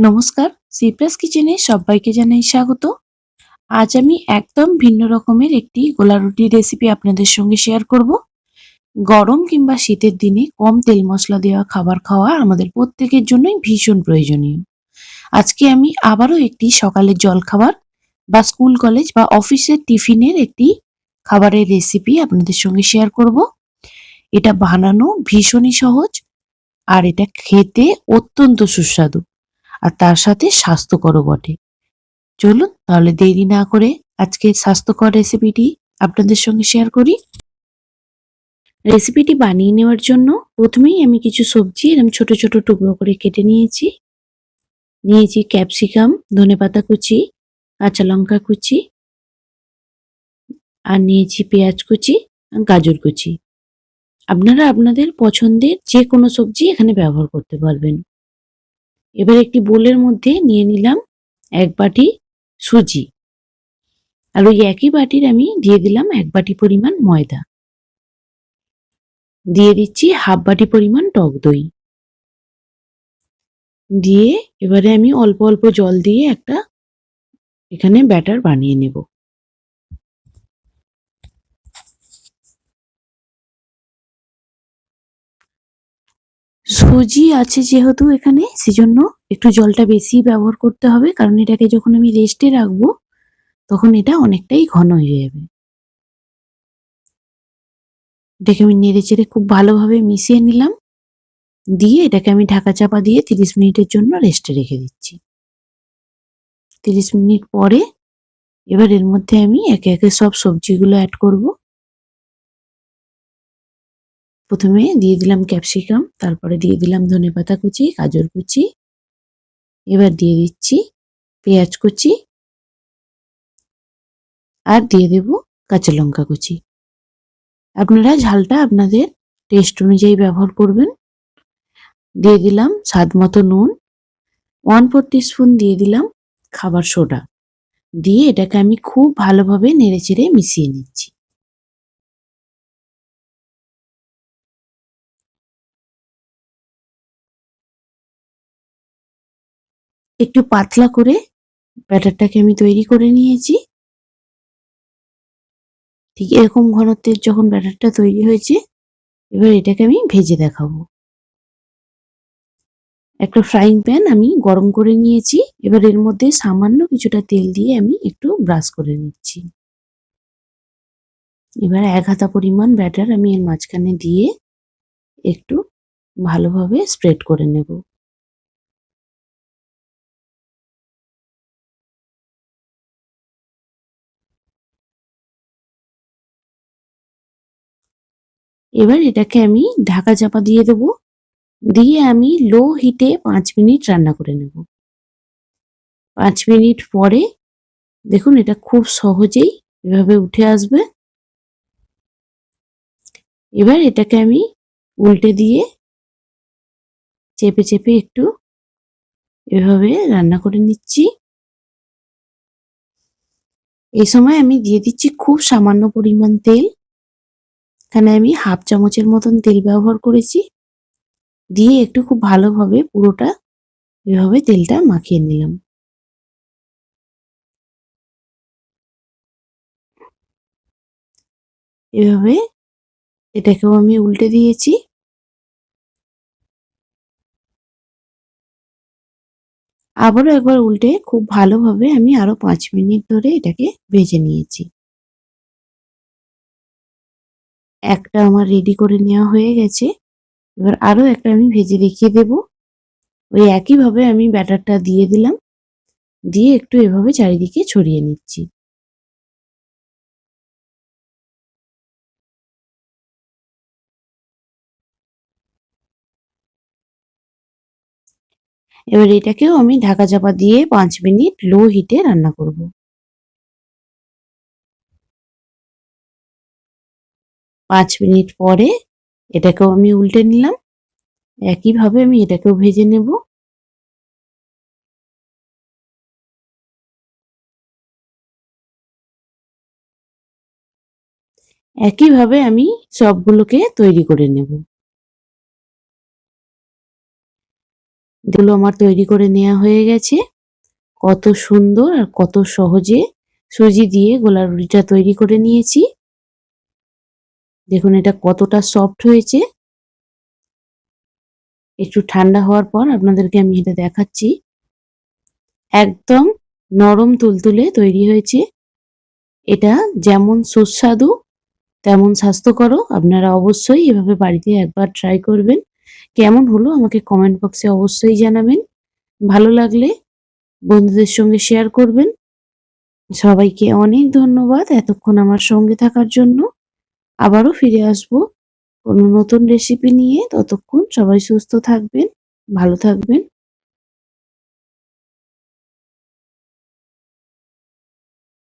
নমস্কার, সিপ্রাস কিচেনে সবাইকে জানাই স্বাগত। আজ আমি একদম ভিন্ন রকমের একটি গোলা রুটির রেসিপি আপনাদের সঙ্গে শেয়ার করব। গরম কিংবা শীতের দিনে কম তেল মশলা দেওয়া খাবার খাওয়া আমাদের প্রত্যেকের জন্যই ভীষণ প্রয়োজনীয়। আজকে আমি আবারও একটি সকালের জলখাবার বা স্কুল কলেজ বা অফিসের টিফিনের একটি খাবারের রেসিপি আপনাদের সঙ্গে শেয়ার করব। এটা বানানো ভীষণই সহজ আর এটা খেতে অত্যন্ত সুস্বাদু আর তার সাথে স্বাস্থ্যকরও বটে। চলুন তাহলে দেরি না করে আজকে স্বাস্থ্যকর রেসিপিটি আপনাদের সঙ্গে শেয়ার করি। রেসিপিটি বানিয়ে নেওয়ার জন্য প্রথমেই আমি কিছু সবজি এরকম ছোট ছোট টুকরো করে কেটে নিয়েছি ক্যাপসিকাম, ধনেপাতা কুচি, কাঁচা লঙ্কা কুচি আর নিয়েছি পেঁয়াজ কুচি, গাজর কুচি। আপনারা আপনাদের পছন্দের যে কোনো সবজি এখানে ব্যবহার করতে পারবেন। এবার একটি বোলের মধ্যে নিয়ে নিলাম 1 বাটি সুজি, আর ওই একই বাটির আমি দিয়ে দিলাম 1 বাটি পরিমাণ ময়দা, দিয়ে দিচ্ছি হাফ বাটি পরিমাণ টক দই, দিয়ে এবারে আমি অল্প অল্প জল দিয়ে একটা এখানে ব্যাটার বানিয়ে নেব। সুজি আছে যেহেতু এখানে, সেজন্য একটু জলটা বেশি ব্যবহার করতে হবে, কারণ এটাকে যখন আমি রেস্টে রাখবো তখন এটা অনেকটাই ঘন হয়ে যাবে। এটাকে আমি নেড়ে চেড়ে খুব ভালোভাবে মিশিয়ে নিলাম, দিয়ে এটাকে আমি ঢাকা চাপা দিয়ে 30 মিনিটের জন্য রেস্টে রেখে দিচ্ছি। 30 মিনিট পরে এবার এর মধ্যে আমি একে একে সব সবজিগুলো অ্যাড করব। প্রথমে দিয়ে দিলাম ক্যাপসিকাম, তারপরে দিয়ে দিলাম ধনেপাতা কুচি, গাজর কুচি, এবার দিয়ে দিচ্ছি পেঁয়াজ কুচি, আর দিয়ে দেব কাঁচা লঙ্কা কুচি। আপনারা ঝালটা আপনাদের টেস্ট অনুযায়ী ব্যবহার করবেন। দিয়ে দিলাম স্বাদ মতো নুন, 1/4 টিস্পুন দিয়ে দিলাম খাবার সোডা, দিয়ে এটাকে আমি খুব ভালোভাবে নেড়েচেড়ে মিশিয়ে নিচ্ছি। একটু পাতলা করে ব্যাটারটাকে আমি তৈরি করে নিয়েছি। ঠিক এরকম ঘনত্বের যখন ব্যাটারটা তৈরি হয়েছে, এবার এটাকে আমি ভেজে দেখাবো। একটা ফ্রাইং প্যান আমি গরম করে নিয়েছি, এবার এর মধ্যে সামান্য কিছুটা তেল দিয়ে আমি একটু ব্রাশ করে নিচ্ছি। এবার 1 হাতা পরিমাণ ব্যাটার আমি এর মাঝখানে দিয়ে একটু ভালোভাবে স্প্রেড করে নেব। এবার এটাকে আমি ঢাকা চাপা দিয়ে দেব, দিয়ে আমি লো হিটে 5 মিনিট রান্না করে নেব। 5 মিনিট পরে দেখুন এটা খুব সহজেই এভাবে উঠে আসবে। এবার এটাকে আমি উল্টে দিয়ে চেপে চেপে একটু এভাবে রান্না করে নিচ্ছি। এই সময় আমি দিয়ে দিচ্ছি খুব সামান্য পরিমাণ তেল, এখানে আমি হাফ চামচের মতন তেল ব্যবহার করেছি, দিয়ে একটু খুব ভালোভাবে পুরোটা এভাবে তেলটা মাখিয়ে নিলাম। এভাবে এটাকেও আমি উল্টে দিয়েছি। আবারও একবার উল্টে খুব ভালোভাবে আমি আরো 5 মিনিট ধরে এটাকে ভেজে নিয়েছি। একটা আমার রেডি করে নেওয়া হয়ে গেছে। এবার আরো একটা আমি ভেজে দেখিয়ে দেব। ওই একইভাবে আমি ব্যাটারটা দিয়ে দিলাম, দিয়ে একটু এভাবে চারিদিকে ছড়িয়ে নিচ্ছি। এবার এটাকেও আমি ঢাকা চাপা দিয়ে 5 মিনিট লো হিটে রান্না করব। 5 মিনিট পরে এটাকেও আমি উল্টে নিলাম। একইভাবে আমি এটাকেও ভেজে নেব। একইভাবে আমি সবগুলোকে তৈরি করে নেব। এগুলো আমার তৈরি করে নেওয়া হয়ে গেছে। কত সুন্দর আর কত সহজে সুজি দিয়ে গোলা রুটিটা তৈরি করে নিয়েছি। দেখুন এটা কতটা সফট হয়েছে। একটু ঠান্ডা হওয়ার পর আপনাদেরকে আমি এটা দেখাচ্ছি। একদম নরম তুলতুলে তৈরি হয়েছে। এটা যেমন সুস্বাদু তেমন স্বাস্থ্যকরও। আপনারা অবশ্যই এভাবে বাড়িতে একবার ট্রাই করবেন। কেমন হলো আমাকে কমেন্ট বক্সে অবশ্যই জানাবেন। ভালো লাগলে বন্ধুদের সঙ্গে শেয়ার করবেন। সবাইকে অনেক ধন্যবাদ এতক্ষণ আমার সঙ্গে থাকার জন্য। আবারও ফিরে আসবো কোনো নতুন রেসিপি নিয়ে। ততক্ষণ সবাই সুস্থ থাকবেন, ভালো থাকবেন।